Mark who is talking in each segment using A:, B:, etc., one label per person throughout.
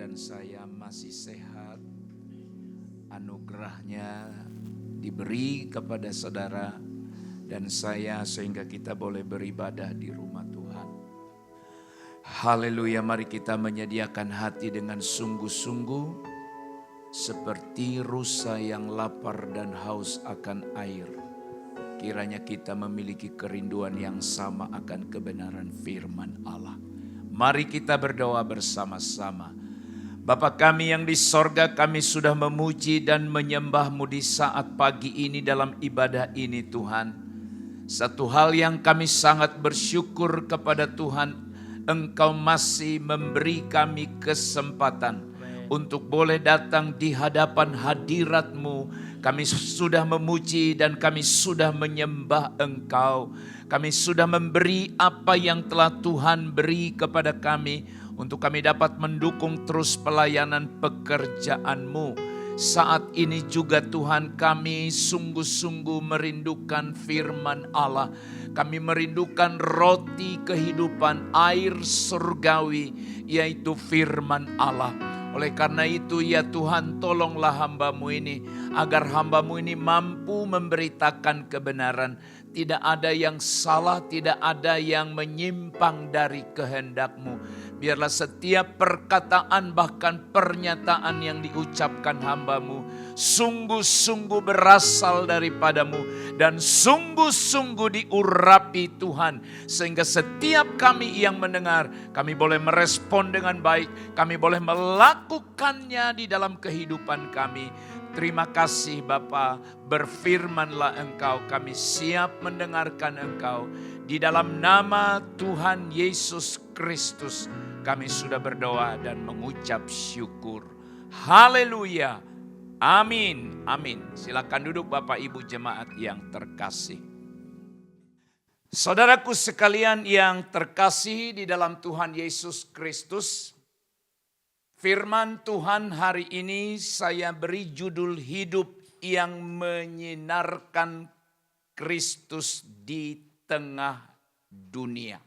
A: dan saya masih sehat, anugerahnya diberi kepada saudara dan saya sehingga kita boleh beribadah di rumah Tuhan. Haleluya, mari kita menyediakan hati dengan sungguh-sungguh seperti rusa yang lapar dan haus akan air. Kiranya kita memiliki kerinduan yang sama akan kebenaran firman Allah. Mari kita berdoa bersama-sama. Bapa kami yang di sorga, kami sudah memuji dan menyembah-Mu di saat pagi ini dalam ibadah ini Tuhan. Satu hal yang kami sangat bersyukur kepada Tuhan, Engkau masih memberi kami kesempatan untuk boleh datang di hadapan hadirat-Mu. Kami sudah memuji dan kami sudah menyembah Engkau. Kami sudah memberi apa yang telah Tuhan beri kepada kami untuk kami dapat mendukung terus pelayanan pekerjaan-Mu. Saat ini juga Tuhan, kami sungguh-sungguh merindukan firman Allah. Kami merindukan roti kehidupan, air surgawi, yaitu firman Allah. Oleh karena itu ya Tuhan, tolonglah hamba-Mu ini, agar hamba-Mu ini mampu memberitakan kebenaran. Tidak ada yang salah, tidak ada yang menyimpang dari kehendak-Mu. Biarlah setiap perkataan bahkan pernyataan yang diucapkan hamba-Mu sungguh-sungguh berasal daripada-Mu dan sungguh-sungguh diurapi Tuhan. Sehingga setiap kami yang mendengar, kami boleh merespon dengan baik, kami boleh melakukannya di dalam kehidupan kami. Terima kasih Bapa, berfirmanlah Engkau, kami siap mendengarkan Engkau. Di dalam nama Tuhan Yesus Kristus kami sudah berdoa dan mengucap syukur. Haleluya. Amin. Amin. Silakan duduk Bapak Ibu jemaat yang terkasih. Saudaraku sekalian yang terkasih di dalam Tuhan Yesus Kristus, firman Tuhan hari ini saya beri judul hidup yang menyinarkan Kristus di tengah dunia.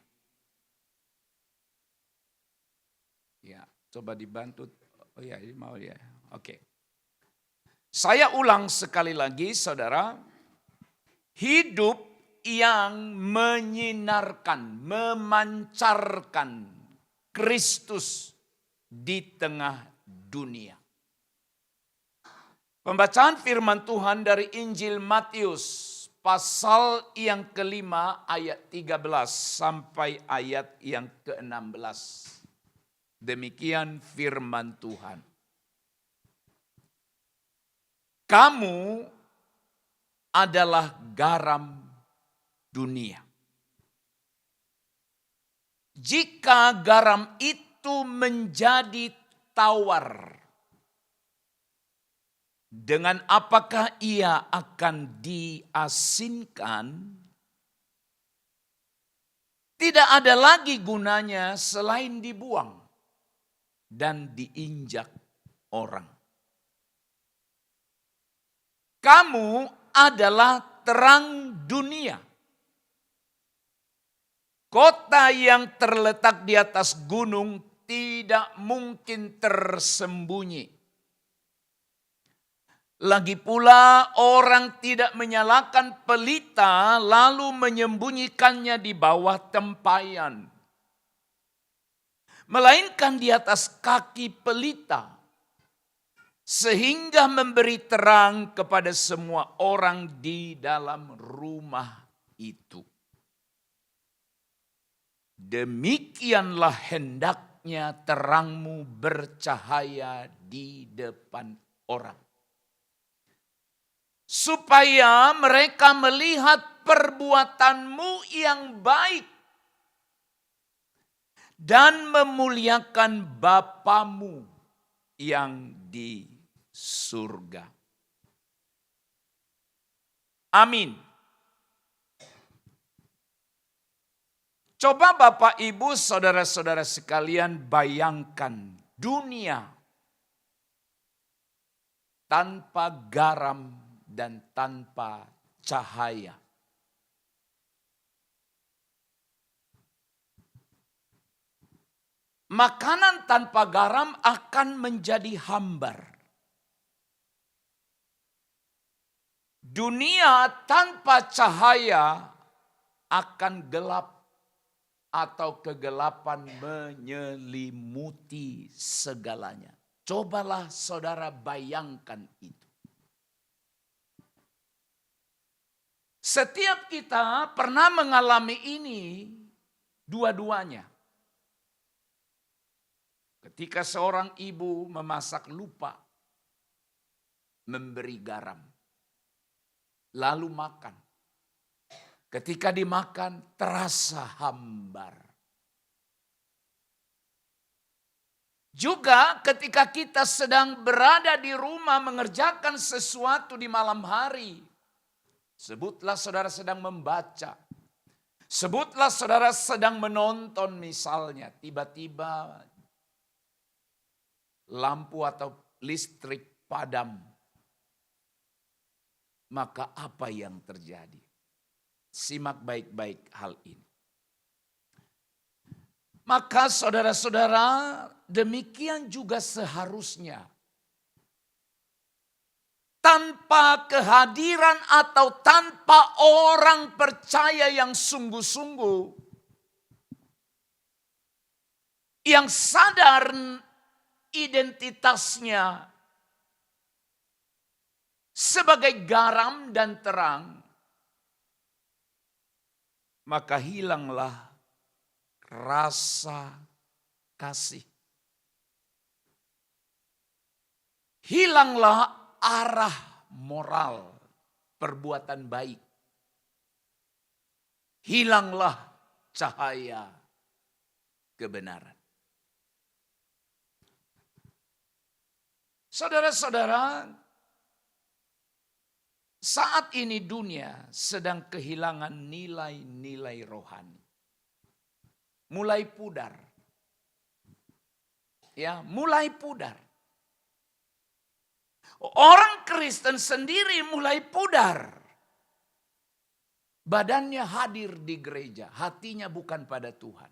A: Ya, coba dibantu. Oh ya, ini mau ya. Oke. Saya ulang sekali lagi, saudara. Hidup yang menyinarkan, memancarkan Kristus di tengah dunia. Pembacaan firman Tuhan dari Injil Matius pasal yang kelima ayat 13 sampai ayat yang ke-16. Demikian firman Tuhan. Kamu adalah garam dunia. Jika garam itu menjadi tawar, dengan apakah ia akan diasinkan? Tidak ada lagi gunanya selain dibuang dan diinjak orang. Kamu adalah terang dunia. Kota yang terletak di atas gunung tidak mungkin tersembunyi. Lagi pula orang tidak menyalakan pelita lalu menyembunyikannya di bawah tempayan, melainkan di atas kaki pelita, sehingga memberi terang kepada semua orang di dalam rumah itu. Demikianlah hendaknya terangmu bercahaya di depan orang, supaya mereka melihat perbuatanmu yang baik dan memuliakan Bapamu yang di surga. Amin. Coba Bapak Ibu saudara-saudara sekalian bayangkan dunia tanpa garam dan tanpa cahaya. Makanan tanpa garam akan menjadi hambar. Dunia tanpa cahaya akan gelap atau kegelapan menyelimuti segalanya. Cobalah saudara bayangkan itu. Setiap kita pernah mengalami ini dua-duanya. Ketika seorang ibu memasak lupa memberi garam, lalu makan. Ketika dimakan terasa hambar. Juga ketika kita sedang berada di rumah mengerjakan sesuatu di malam hari. Sebutlah saudara sedang membaca. Sebutlah saudara sedang menonton misalnya. Tiba-tiba lampu atau listrik padam. Maka apa yang terjadi? Simak baik-baik hal ini. Maka saudara-saudara, demikian juga seharusnya. Tanpa kehadiran atau tanpa orang percaya yang sungguh-sungguh, yang sadar identitasnya sebagai garam dan terang, maka hilanglah rasa kasih. Hilanglah arah moral perbuatan baik. Hilanglah cahaya kebenaran. Saudara-saudara, saat ini dunia sedang kehilangan nilai-nilai rohani. Mulai pudar. Ya, mulai pudar. Orang Kristen sendiri mulai pudar. Badannya hadir di gereja, hatinya bukan pada Tuhan.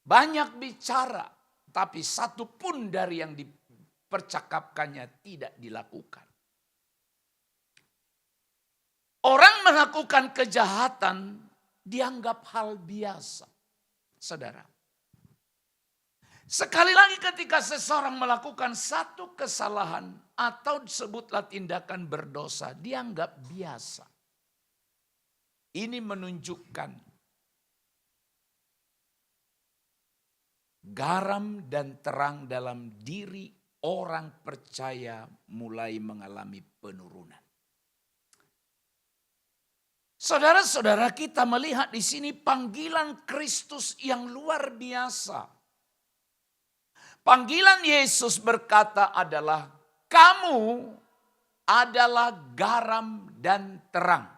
A: Banyak bicara, tapi satu pun dari yang dipercakapkannya tidak dilakukan. Orang melakukan kejahatan dianggap hal biasa, saudara. Sekali lagi ketika seseorang melakukan satu kesalahan atau sebutlah tindakan berdosa, dianggap biasa. Ini menunjukkan garam dan terang dalam diri orang percaya mulai mengalami penurunan. Saudara-saudara, kita melihat di sini panggilan Kristus yang luar biasa. Panggilan Yesus berkata adalah, kamu adalah garam dan terang.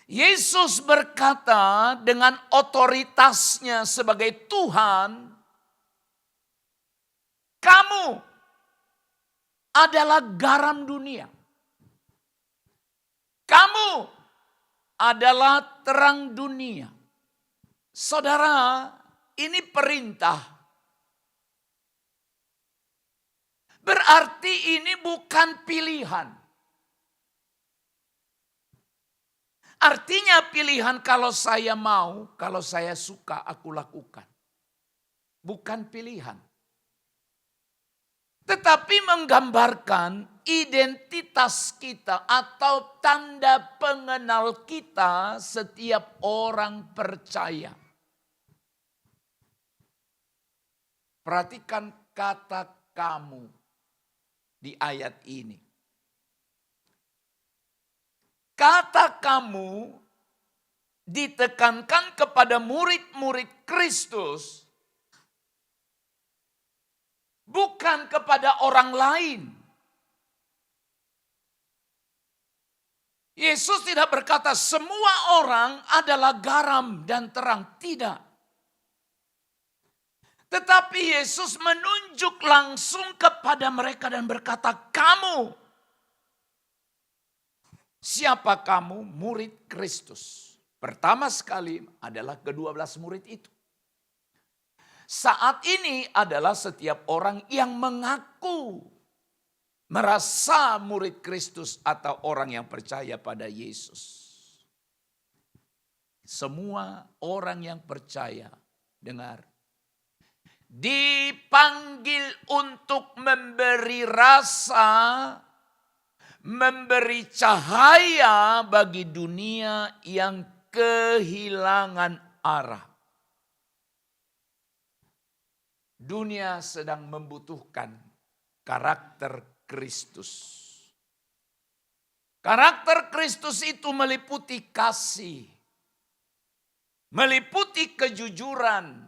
A: Yesus berkata dengan otoritasnya sebagai Tuhan, kamu adalah garam dunia. Kamu adalah terang dunia. Saudara, ini perintah. Berarti ini bukan pilihan. Artinya pilihan kalau saya mau, kalau saya suka aku lakukan. Bukan pilihan. Tetapi menggambarkan identitas kita atau tanda pengenal kita setiap orang percaya. Perhatikan kata kamu di ayat ini. Kata kamu ditekankan kepada murid-murid Kristus, bukan kepada orang lain. Yesus tidak berkata semua orang adalah garam dan terang. Tidak. Tetapi Yesus menunjuk langsung kepada mereka dan berkata, kamu. Siapa kamu? Murid Kristus. Pertama sekali adalah ke-12 murid itu. Saat ini adalah setiap orang yang mengaku merasa murid Kristus atau orang yang percaya pada Yesus. Semua orang yang percaya, dengar, dipanggil untuk memberi rasa, memberi cahaya bagi dunia yang kehilangan arah. Dunia sedang membutuhkan karakter Kristus. Karakter Kristus itu meliputi kasih, meliputi kejujuran,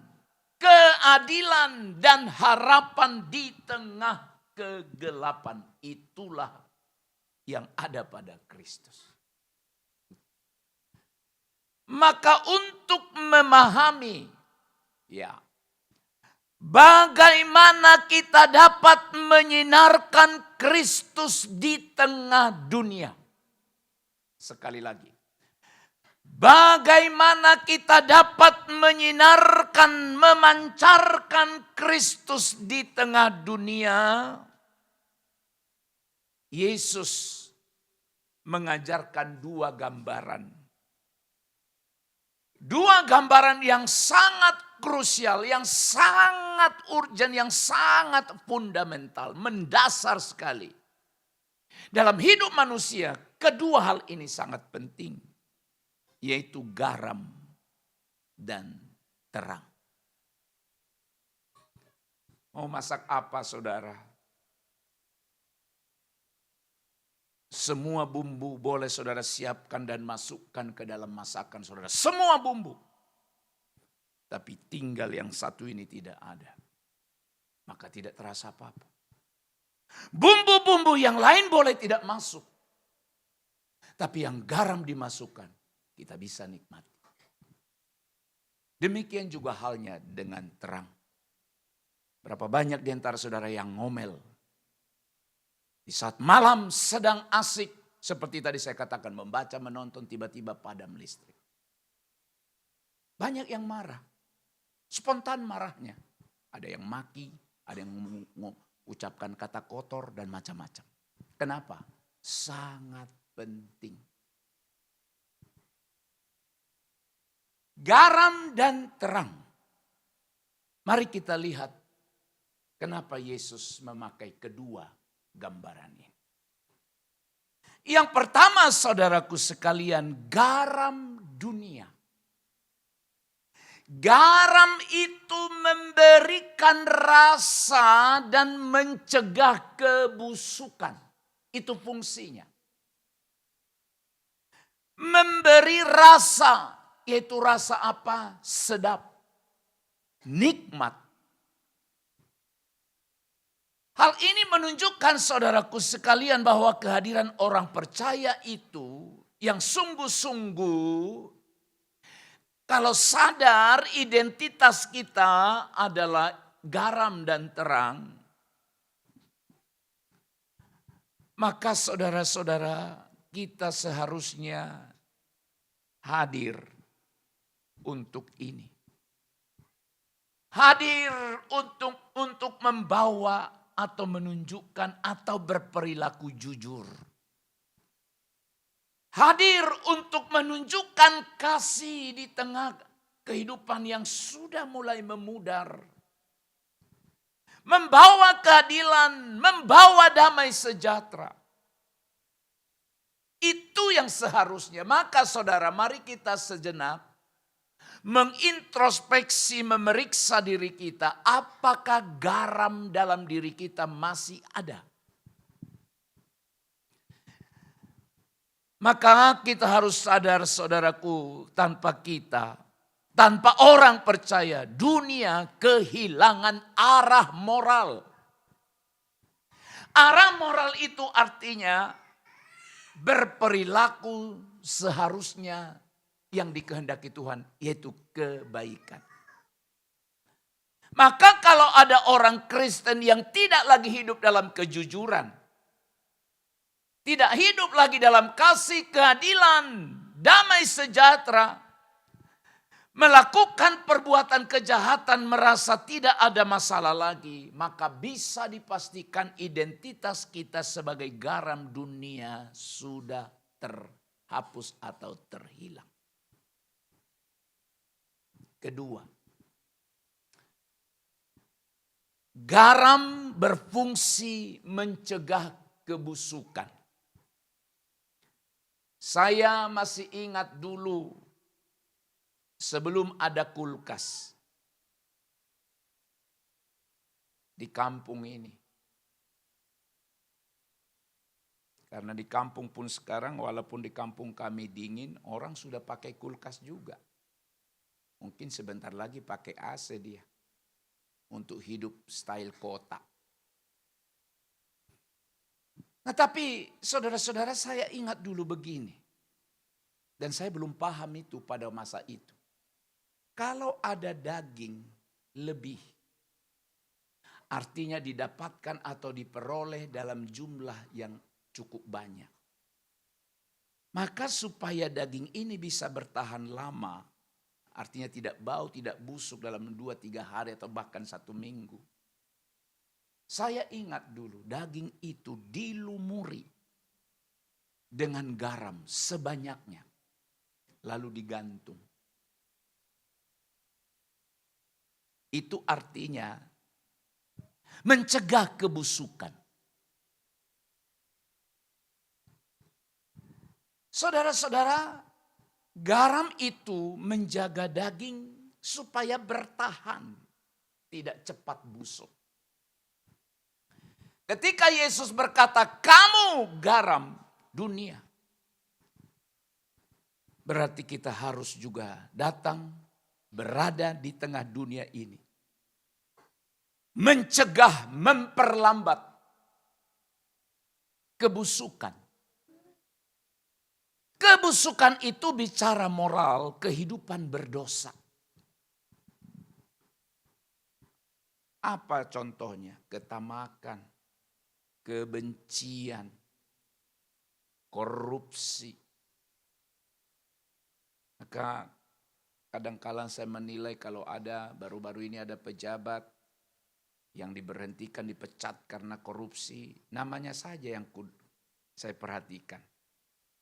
A: keadilan, dan harapan di tengah kegelapan. Itulah yang ada pada Kristus. Maka untuk memahami, bagaimana kita dapat menyinarkan Kristus di tengah dunia. Sekali lagi. Bagaimana kita dapat menyinarkan, memancarkan Kristus di tengah dunia. Yesus mengajarkan dua gambaran. Dua gambaran yang sangat krusial, yang sangat urgent, yang sangat fundamental, mendasar sekali. Dalam hidup manusia, kedua hal ini sangat penting, yaitu garam dan terang. Mau masak apa, saudara? Semua bumbu boleh saudara siapkan dan masukkan ke dalam masakan saudara. Semua bumbu. Tapi tinggal yang satu ini tidak ada. Maka tidak terasa apa-apa. Bumbu-bumbu yang lain boleh tidak masuk. Tapi yang garam dimasukkan, kita bisa nikmati. Demikian juga halnya dengan terang. Berapa banyak di antara saudara yang ngomel. Di saat malam sedang asik, seperti tadi saya katakan, membaca, menonton, tiba-tiba padam listrik. Banyak yang marah, spontan marahnya. Ada yang maki, ada yang mengucapkan kata kotor dan macam-macam. Kenapa? Sangat penting. Garam dan terang. Mari kita lihat kenapa Yesus memakai kedua gambaran ini. Yang pertama, saudaraku sekalian, garam dunia. Garam itu memberikan rasa dan mencegah kebusukan. Itu fungsinya. Memberi rasa, yaitu rasa apa? Sedap, nikmat. Hal ini menunjukkan saudaraku sekalian bahwa kehadiran orang percaya itu yang sungguh-sungguh, kalau sadar identitas kita adalah garam dan terang, maka saudara-saudara kita seharusnya hadir untuk ini. Hadir untuk membawa atau menunjukkan atau berperilaku jujur. Hadir untuk menunjukkan kasih di tengah kehidupan yang sudah mulai memudar. Membawa keadilan, membawa damai sejahtera. Itu yang seharusnya. Maka saudara, mari kita sejenak mengintrospeksi, memeriksa diri kita. Apakah garam dalam diri kita masih ada? Maka kita harus sadar saudaraku, tanpa kita, tanpa orang percaya, dunia kehilangan arah moral. Arah moral itu artinya berperilaku seharusnya yang dikehendaki Tuhan, yaitu kebaikan. Maka kalau ada orang Kristen yang tidak lagi hidup dalam kejujuran, tidak hidup lagi dalam kasih, keadilan, damai sejahtera, melakukan perbuatan kejahatan merasa tidak ada masalah lagi, maka bisa dipastikan identitas kita sebagai garam dunia sudah terhapus atau terhilang. Kedua, garam berfungsi mencegah kebusukan. Saya masih ingat dulu sebelum ada kulkas di kampung ini. Karena di kampung pun sekarang, walaupun di kampung kami dingin, orang sudah pakai kulkas juga. Mungkin sebentar lagi pakai AC dia untuk hidup style kota. Nah tapi saudara-saudara, saya ingat dulu begini. Dan saya belum paham itu pada masa itu. Kalau ada daging lebih, artinya didapatkan atau diperoleh dalam jumlah yang cukup banyak. Maka supaya daging ini bisa bertahan lama, artinya tidak bau, tidak busuk dalam 2-3 hari atau bahkan 1 minggu. Saya ingat dulu daging itu dilumuri dengan garam sebanyaknya. Lalu digantung. Itu artinya mencegah kebusukan. Saudara-saudara, garam itu menjaga daging supaya bertahan, tidak cepat busuk. Ketika Yesus berkata, "Kamu garam dunia," berarti kita harus juga datang berada di tengah dunia ini. Mencegah, memperlambat kebusukan. Kebusukan itu bicara moral, kehidupan berdosa. Apa contohnya? Ketamakan, kebencian, korupsi. Maka kadang-kala saya menilai kalau ada baru-baru ini ada pejabat yang diberhentikan, dipecat karena korupsi. Namanya saja yang saya perhatikan.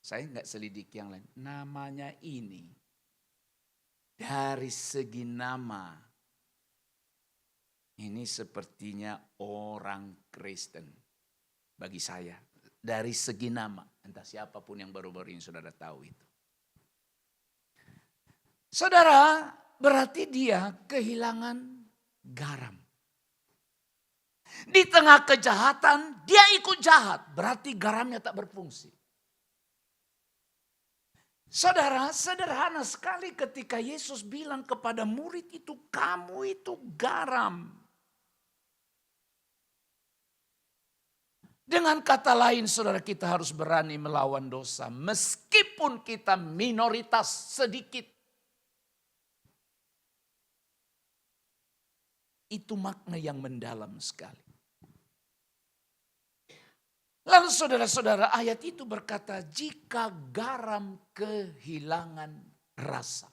A: Saya enggak selidiki yang lain. Namanya ini dari segi nama ini sepertinya orang Kristen. Bagi saya, dari segi nama, entah siapapun yang baru-baru ini saudara tahu itu. Saudara, berarti dia kehilangan garam. Di tengah kejahatan, dia ikut jahat, berarti garamnya tak berfungsi. Saudara, sederhana sekali ketika Yesus bilang kepada murid itu, "Kamu itu garam." Dengan kata lain, saudara, kita harus berani melawan dosa. Meskipun kita minoritas sedikit. Itu makna yang mendalam sekali. Lalu saudara-saudara, ayat itu berkata, jika garam kehilangan rasa,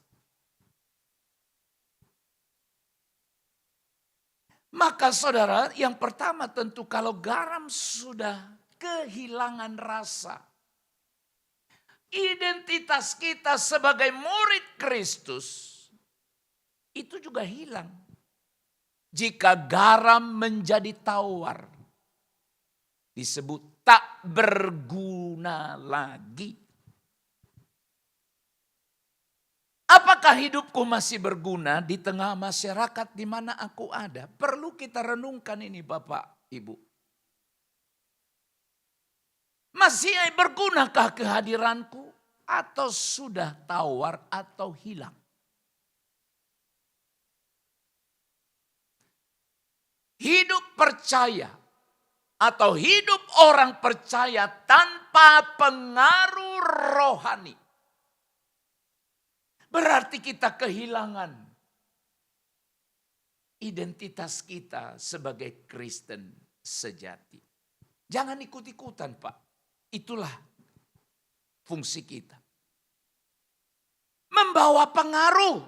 A: maka saudara, yang pertama tentu kalau garam sudah kehilangan rasa, identitas kita sebagai murid Kristus itu juga hilang. Jika garam menjadi tawar, disebut tak berguna lagi. Apakah hidupku masih berguna di tengah masyarakat di mana aku ada? Perlu kita renungkan ini Bapak, Ibu. Masih bergunakah kehadiranku atau sudah tawar atau hilang? Hidup percaya atau hidup orang percaya tanpa pengaruh rohani, berarti kita kehilangan identitas kita sebagai Kristen sejati. Jangan ikut-ikutan Pak. Itulah fungsi kita. Membawa pengaruh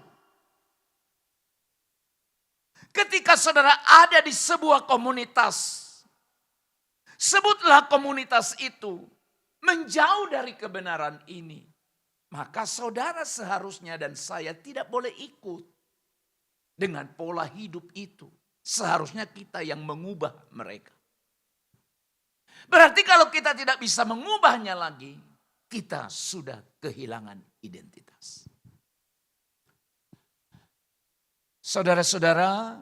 A: Ketika saudara ada di sebuah komunitas, sebutlah komunitas itu menjauh dari kebenaran ini, maka saudara seharusnya dan saya tidak boleh ikut dengan pola hidup itu. Seharusnya kita yang mengubah mereka. Berarti kalau kita tidak bisa mengubahnya lagi, kita sudah kehilangan identitas. Saudara-saudara,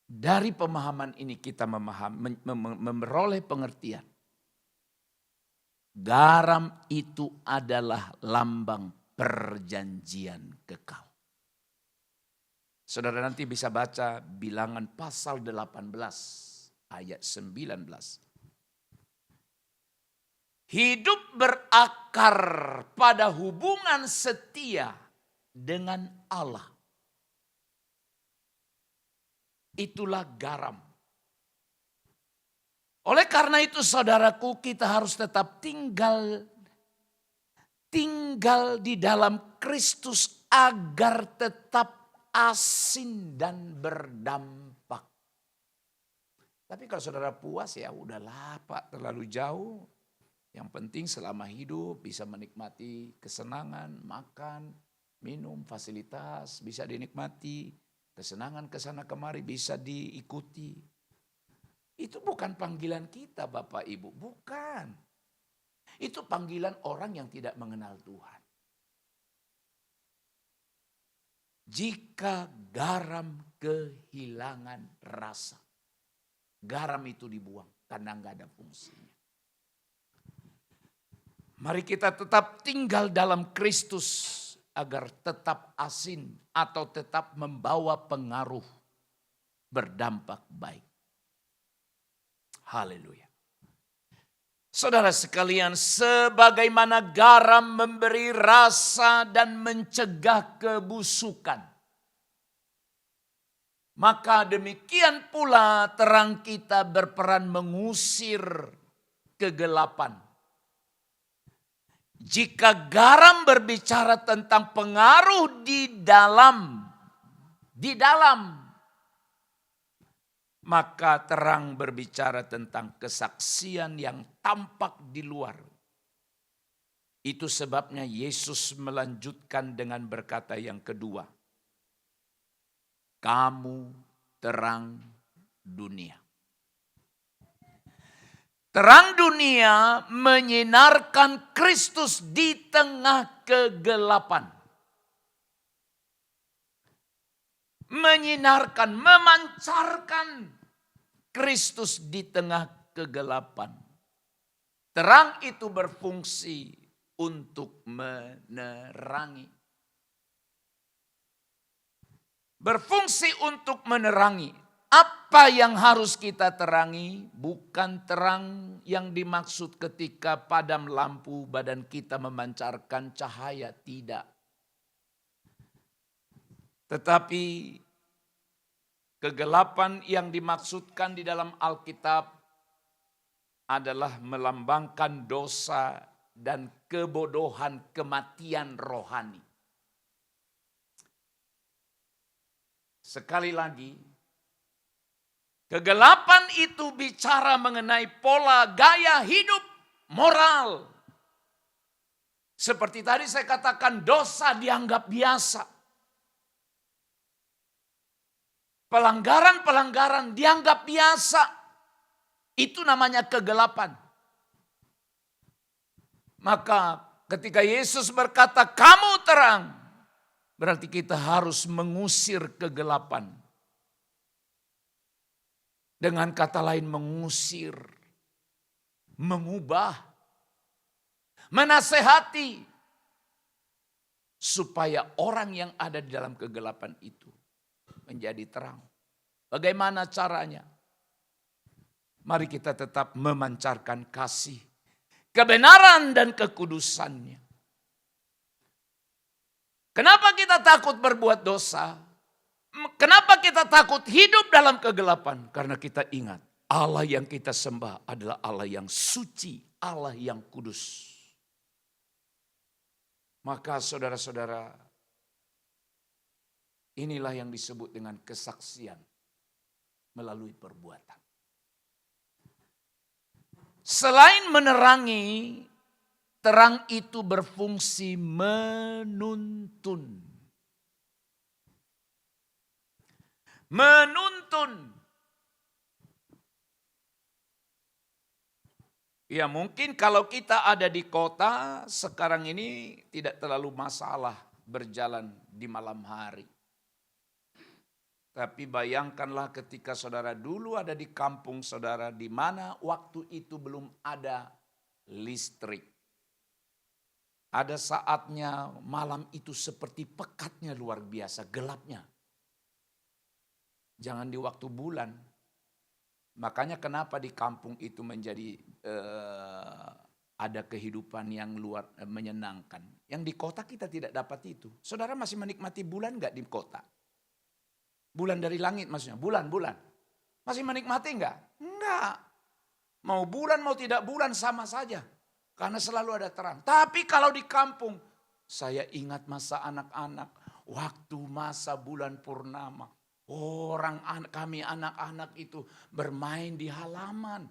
A: dari pemahaman ini kita memperoleh pengertian. Garam itu adalah lambang perjanjian kekal. Saudara nanti bisa baca Bilangan pasal 18 ayat 19. Hidup berakar pada hubungan setia dengan Allah. Itulah garam. Oleh karena itu saudaraku, kita harus tetap tinggal di dalam Kristus agar tetap asin dan berdampak. Tapi kalau saudara puas ya udahlah Pak, terlalu jauh. Yang penting selama hidup bisa menikmati kesenangan, makan, minum, fasilitas bisa dinikmati. Kesenangan kesana kemari bisa diikuti. Itu bukan panggilan kita Bapak Ibu, bukan. Itu panggilan orang yang tidak mengenal Tuhan. Jika garam kehilangan rasa, garam itu dibuang karena nggak ada fungsinya. Mari kita tetap tinggal dalam Kristus agar tetap asin atau tetap membawa pengaruh berdampak baik. Haleluya. Saudara sekalian, sebagaimana garam memberi rasa dan mencegah kebusukan, maka demikian pula terang kita berperan mengusir kegelapan. Jika garam berbicara tentang pengaruh di dalam, maka terang berbicara tentang kesaksian yang tampak di luar. Itu sebabnya Yesus melanjutkan dengan berkata yang kedua, kamu terang dunia. Terang dunia menyinarkan Kristus di tengah kegelapan. Menyinarkan, memancarkan Kristus di tengah kegelapan. Terang itu berfungsi untuk menerangi. Berfungsi untuk menerangi. Apa yang harus kita terangi bukan terang yang dimaksud ketika padam lampu badan kita memancarkan cahaya, tidak. Tetapi kegelapan yang dimaksudkan di dalam Alkitab adalah melambangkan dosa dan kebodohan, kematian rohani. Sekali lagi, kegelapan itu bicara mengenai pola gaya hidup moral. Seperti tadi saya katakan, dosa dianggap biasa. Pelanggaran-pelanggaran dianggap biasa. Itu namanya kegelapan. Maka ketika Yesus berkata, kamu terang, berarti kita harus mengusir kegelapan. Dengan kata lain mengusir, mengubah, menasehati. Supaya orang yang ada di dalam kegelapan itu menjadi terang. Bagaimana caranya? Mari kita tetap memancarkan kasih, kebenaran dan kekudusannya. Kenapa kita takut berbuat dosa? Kenapa kita takut hidup dalam kegelapan? Karena kita ingat Allah yang kita sembah adalah Allah yang suci, Allah yang kudus. Maka saudara-saudara, Inilah yang disebut dengan kesaksian melalui perbuatan. Selain menerangi, terang itu berfungsi menuntun. Menuntun. Ya mungkin kalau kita ada di kota sekarang ini tidak terlalu masalah berjalan di malam hari. Tapi bayangkanlah ketika saudara dulu ada di kampung saudara, di mana waktu itu belum ada listrik. Ada saatnya malam itu seperti pekatnya luar biasa, gelapnya. Jangan di waktu bulan. Makanya kenapa di kampung itu menjadi ada kehidupan yang menyenangkan. Yang di kota kita tidak dapat itu. Saudara masih menikmati bulan enggak di kota? Bulan dari langit maksudnya, bulan. Masih menikmati enggak? Enggak. Mau bulan mau tidak bulan sama saja. Karena selalu ada terang. Tapi kalau di kampung, saya ingat masa anak-anak. Waktu masa bulan purnama. Kami anak-anak itu bermain di halaman.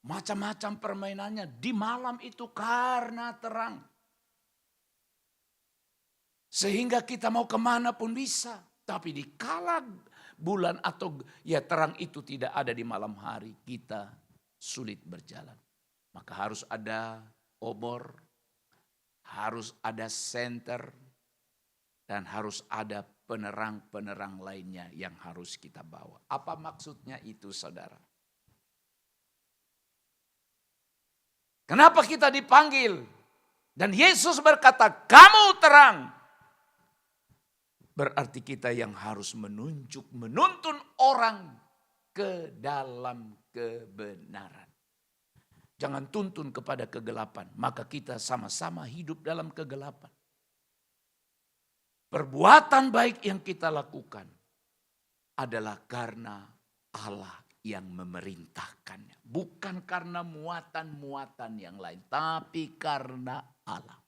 A: Macam-macam permainannya di malam itu karena terang. Sehingga kita mau kemana pun bisa. Tapi di kala bulan atau ya terang itu tidak ada di malam hari, kita sulit berjalan. Maka harus ada obor, harus ada senter, dan harus ada penerang-penerang lainnya yang harus kita bawa. Apa maksudnya itu, saudara? Kenapa kita dipanggil? Dan Yesus berkata, kamu terang. Berarti kita yang harus menuntun orang ke dalam kebenaran. Jangan tuntun kepada kegelapan, maka kita sama-sama hidup dalam kegelapan. Perbuatan baik yang kita lakukan adalah karena Allah yang memerintahkannya. Bukan karena muatan-muatan yang lain, tapi karena Allah.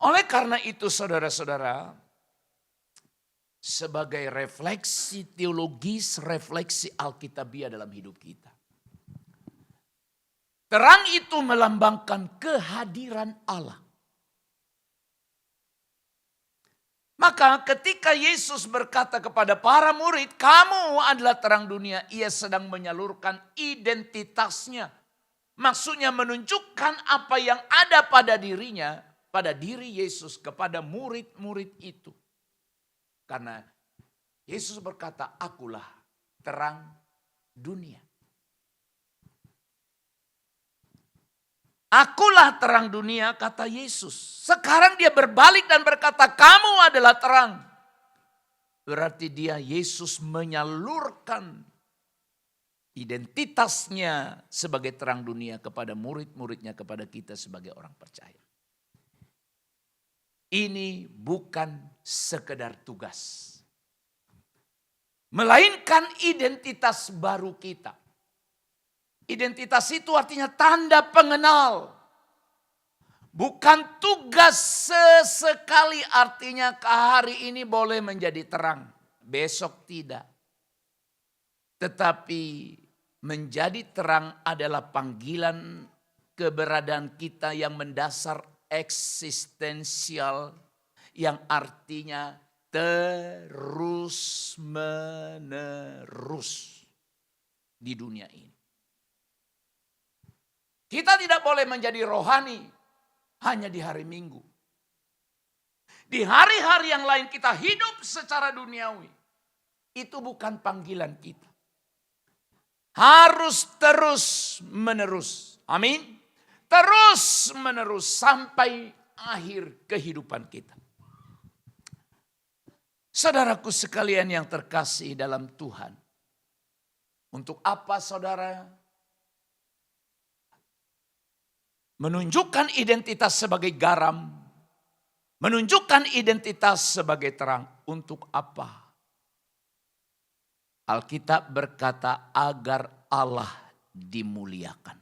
A: Oleh karena itu saudara-saudara, sebagai refleksi teologis, refleksi Alkitabiah dalam hidup kita. Terang itu melambangkan kehadiran Allah. Maka ketika Yesus berkata kepada para murid, kamu adalah terang dunia, ia sedang menyalurkan identitasnya. Maksudnya menunjukkan apa yang ada pada dirinya, pada diri Yesus kepada murid-murid itu. Karena Yesus berkata, akulah terang dunia. Akulah terang dunia, kata Yesus. Sekarang dia berbalik dan berkata, kamu adalah terang. Berarti dia, Yesus, menyalurkan identitasnya sebagai terang dunia kepada murid-muridnya, kepada kita sebagai orang percaya. Ini bukan sekedar tugas, melainkan identitas baru kita. Identitas itu artinya tanda pengenal. Bukan tugas sesekali, artinya hari ini boleh menjadi terang, besok tidak. Tetapi menjadi terang adalah panggilan keberadaan kita yang mendasar eksistensial, yang artinya terus menerus di dunia ini. Kita tidak boleh menjadi rohani hanya di hari Minggu. Di hari-hari yang lain kita hidup secara duniawi. Itu bukan panggilan kita. Harus terus menerus. Amin. Terus menerus sampai akhir kehidupan kita. Saudaraku sekalian yang terkasih dalam Tuhan. Untuk apa saudara menunjukkan identitas sebagai garam, menunjukkan identitas sebagai terang? Untuk apa? Alkitab berkata agar Allah dimuliakan.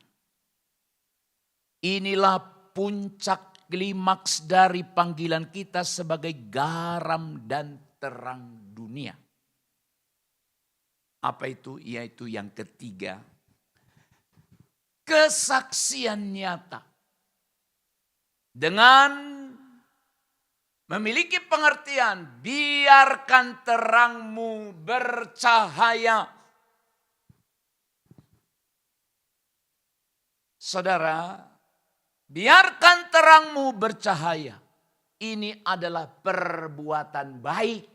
A: Inilah puncak klimaks dari panggilan kita sebagai garam dan terang dunia. Apa itu? Yaitu yang ketiga, kesaksian nyata. Dengan memiliki pengertian, biarkan terangmu bercahaya. Saudara, biarkan terangmu bercahaya. Ini adalah perbuatan baik.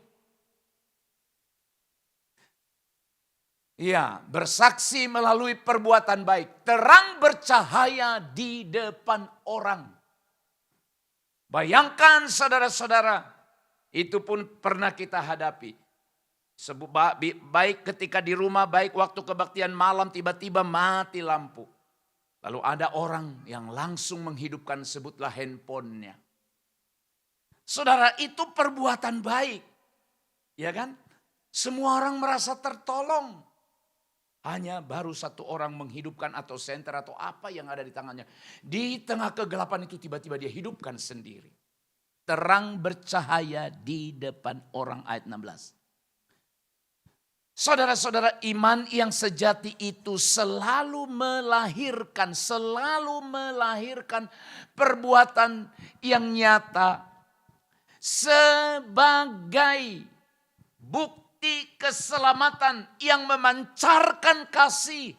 A: Ya, bersaksi melalui perbuatan baik. Terang bercahaya di depan orang. Bayangkan saudara-saudara, itu pun pernah kita hadapi. Baik ketika di rumah, baik waktu kebaktian malam tiba-tiba mati lampu. Lalu ada orang yang langsung menghidupkan, sebutlah handphonenya. Saudara, itu perbuatan baik. Ya kan? Semua orang merasa tertolong. Hanya baru satu orang menghidupkan atau senter atau apa yang ada di tangannya. Di tengah kegelapan itu tiba-tiba dia hidupkan sendiri. Terang bercahaya di depan orang, ayat 16. Saudara-saudara, iman yang sejati itu selalu melahirkan perbuatan yang nyata sebagai bukti keselamatan yang memancarkan kasih,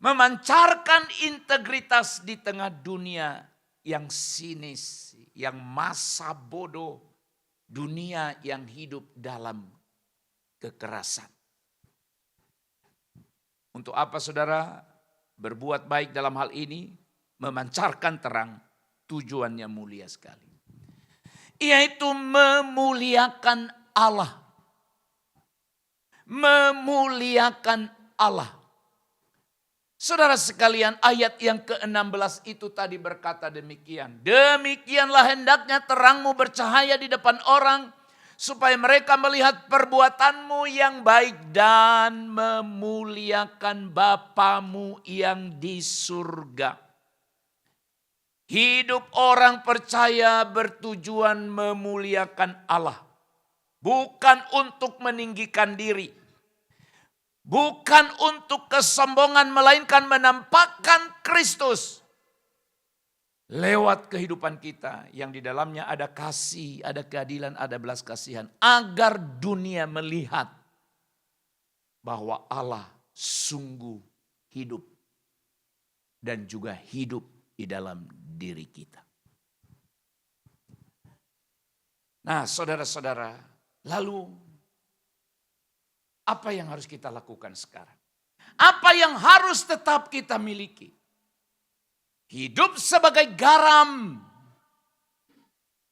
A: memancarkan integritas di tengah dunia yang sinis, yang masa bodoh, dunia yang hidup dalam kekerasan. Untuk apa saudara berbuat baik dalam hal ini? Memancarkan terang, tujuannya mulia sekali. Yaitu memuliakan Allah. Memuliakan Allah. Saudara sekalian, ayat yang ke-16 itu tadi berkata demikian. Demikianlah hendaknya terangmu bercahaya di depan orang, supaya mereka melihat perbuatanmu yang baik dan memuliakan Bapamu yang di surga. Hidup orang percaya bertujuan memuliakan Allah. Bukan untuk meninggikan diri. Bukan untuk kesombongan, melainkan menampakkan Kristus. Lewat kehidupan kita yang di dalamnya ada kasih, ada keadilan, ada belas kasihan. Agar dunia melihat bahwa Allah sungguh hidup. Dan juga hidup di dalam diri kita. Nah saudara-saudara, lalu apa yang harus kita lakukan sekarang? Apa yang harus tetap kita miliki? Hidup sebagai garam.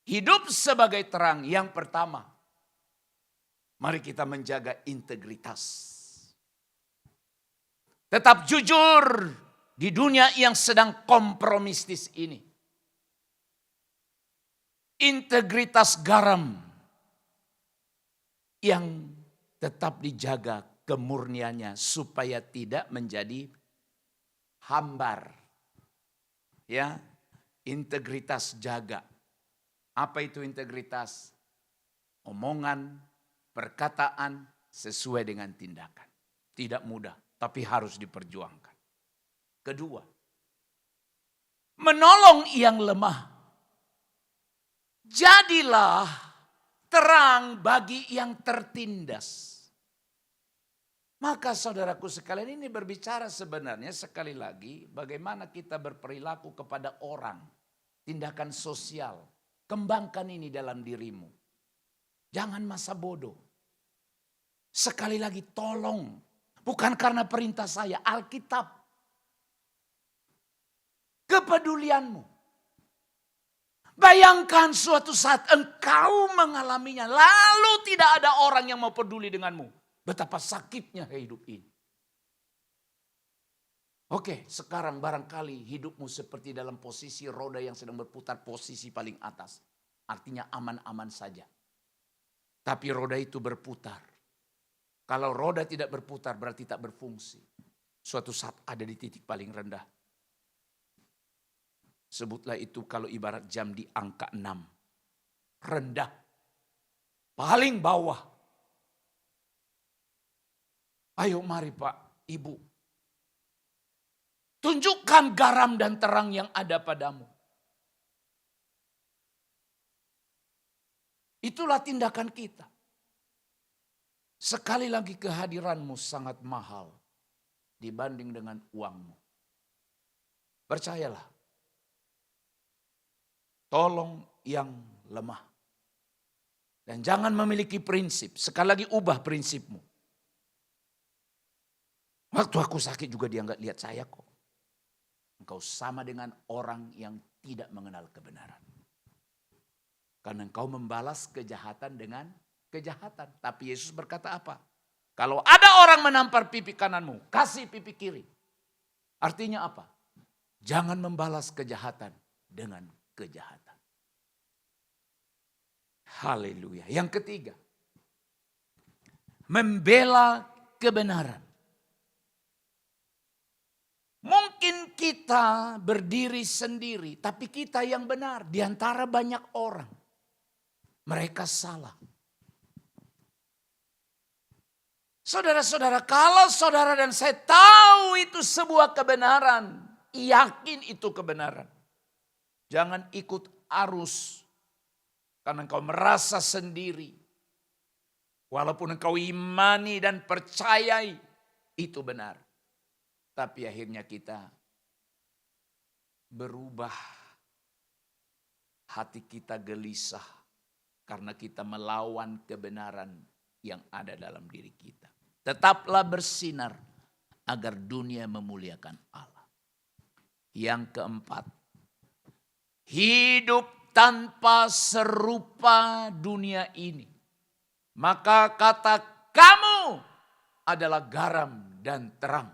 A: Hidup sebagai terang. Yang pertama, mari kita menjaga integritas. Tetap jujur di dunia yang sedang kompromistis ini. Integritas garam yang tetap dijaga kemurniannya supaya tidak menjadi hambar. Ya, integritas jaga. Apa itu integritas? Omongan, perkataan sesuai dengan tindakan. Tidak mudah, tapi harus diperjuangkan. Kedua, menolong yang lemah. Jadilah terang bagi yang tertindas. Maka saudaraku sekalian, ini berbicara sebenarnya sekali lagi bagaimana kita berperilaku kepada orang. Tindakan sosial. Kembangkan ini dalam dirimu. Jangan masa bodoh. Sekali lagi tolong. Bukan karena perintah saya, Alkitab. Kepedulianmu. Bayangkan suatu saat engkau mengalaminya. Lalu tidak ada orang yang mau peduli denganmu. Betapa sakitnya hidup ini. Oke, sekarang barangkali hidupmu seperti dalam posisi roda yang sedang berputar posisi paling atas. Artinya aman-aman saja. Tapi roda itu berputar. Kalau roda tidak berputar berarti tak berfungsi. Suatu saat ada di titik paling rendah. Sebutlah itu kalau ibarat jam di angka 6. Rendah. Paling bawah. Ayo mari Pak, Ibu. Tunjukkan garam dan terang yang ada padamu. Itulah tindakan kita. Sekali lagi kehadiranmu sangat mahal dibanding dengan uangmu. Percayalah. Tolong yang lemah. Dan jangan memiliki prinsip. Sekali lagi ubah prinsipmu. Waktu aku sakit juga dia nggak lihat saya kok. Engkau sama dengan orang yang tidak mengenal kebenaran. Karena engkau membalas kejahatan dengan kejahatan. Tapi Yesus berkata apa? Kalau ada orang menampar pipi kananmu, kasih pipi kiri. Artinya apa? Jangan membalas kejahatan dengan kejahatan. Haleluya. Yang ketiga, membela kebenaran. Mungkin kita berdiri sendiri, tapi kita yang benar di antara banyak orang. Mereka salah. Saudara-saudara, kalau saudara dan saya tahu itu sebuah kebenaran, yakin itu kebenaran. Jangan ikut arus karena engkau merasa sendiri. Walaupun engkau imani dan percayai itu benar. Tapi akhirnya kita berubah. Hati kita gelisah karena kita melawan kebenaran yang ada dalam diri kita. Tetaplah bersinar agar dunia memuliakan Allah. Yang keempat, hidup tanpa serupa dunia ini. Maka kata kamu adalah garam dan terang.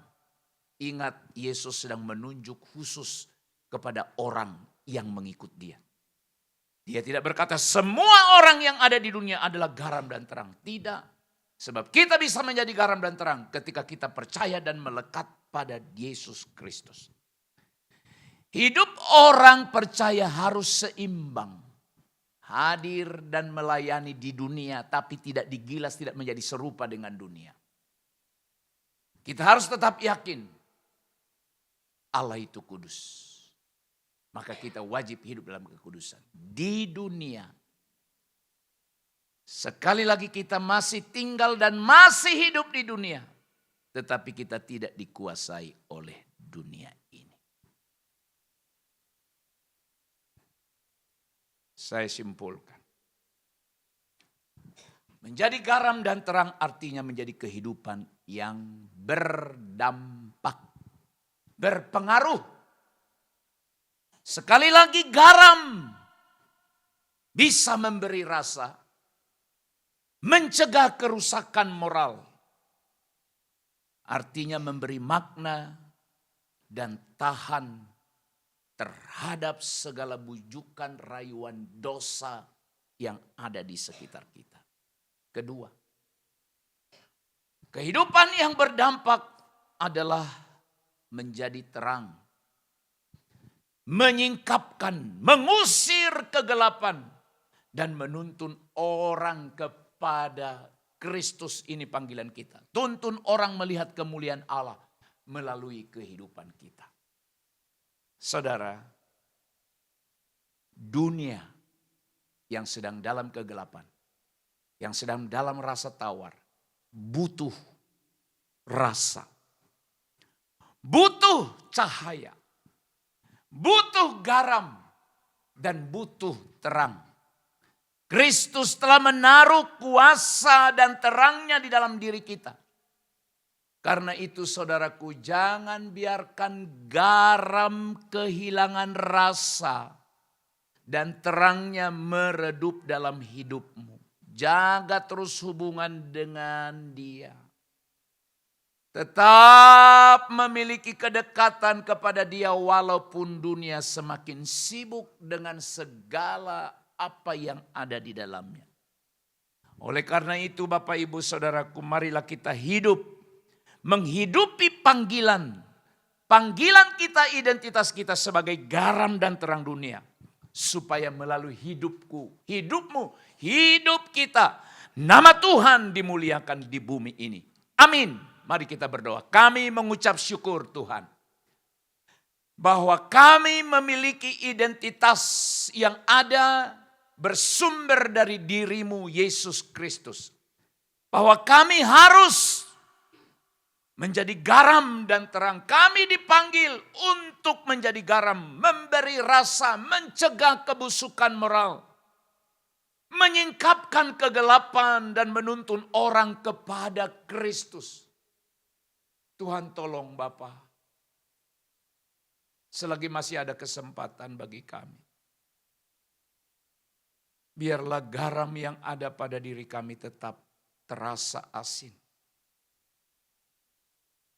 A: Ingat, Yesus sedang menunjuk khusus kepada orang yang mengikut dia. Dia tidak berkata semua orang yang ada di dunia adalah garam dan terang. Tidak. Sebab kita bisa menjadi garam dan terang ketika kita percaya dan melekat pada Yesus Kristus. Hidup orang percaya harus seimbang. Hadir dan melayani di dunia tapi tidak digilas, tidak menjadi serupa dengan dunia. Kita harus tetap yakin Allah itu kudus. Maka kita wajib hidup dalam kekudusan. Di dunia. Sekali lagi kita masih tinggal dan masih hidup di dunia. Tetapi kita tidak dikuasai oleh dunia ini. Saya simpulkan. Menjadi garam dan terang artinya menjadi kehidupan yang berdampak. Berpengaruh. Sekali lagi garam bisa memberi rasa, mencegah kerusakan moral. Artinya memberi makna dan tahan terhadap segala bujukan rayuan dosa yang ada di sekitar kita. Kedua, kehidupan yang berdampak adalah menjadi terang. Menyingkapkan, mengusir kegelapan dan menuntun orang kepada Kristus. Ini panggilan kita. Tuntun orang melihat kemuliaan Allah melalui kehidupan kita. Saudara, dunia yang sedang dalam kegelapan, yang sedang dalam rasa tawar, butuh rasa, butuh cahaya, butuh garam, dan butuh terang. Kristus telah menaruh kuasa dan terangnya di dalam diri kita. Karena itu saudaraku, jangan biarkan garam kehilangan rasa dan terangnya meredup dalam hidupmu. Jaga terus hubungan dengan Dia. Tetap memiliki kedekatan kepada Dia walaupun dunia semakin sibuk dengan segala apa yang ada di dalamnya. Oleh karena itu Bapak Ibu Saudaraku, marilah kita hidup, menghidupi panggilan Panggilan kita, identitas kita sebagai garam dan terang dunia. Supaya melalui hidupku, hidupmu, hidup kita, nama Tuhan dimuliakan di bumi ini. Amin. Mari kita berdoa. Kami mengucap syukur Tuhan, bahwa kami memiliki identitas yang ada bersumber dari diri-Mu Yesus Kristus. Bahwa kami harus menjadi garam dan terang. Kami dipanggil untuk menjadi garam, memberi rasa, mencegah kebusukan moral, menyingkapkan kegelapan dan menuntun orang kepada Kristus. Tuhan tolong Bapa, selagi masih ada kesempatan bagi kami, biarlah garam yang ada pada diri kami tetap terasa asin.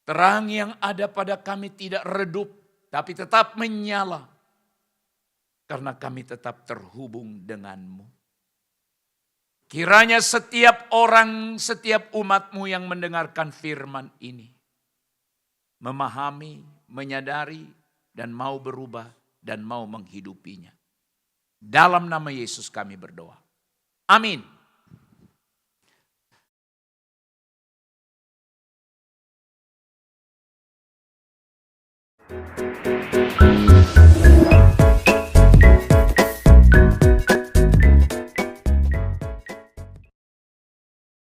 A: Terang yang ada pada kami tidak redup, tapi tetap menyala. Karena kami tetap terhubung dengan-Mu. Kiranya setiap orang, setiap umat-Mu yang mendengarkan firman ini, memahami, menyadari, dan mau berubah, dan mau menghidupinya. Dalam nama Yesus kami berdoa. Amin.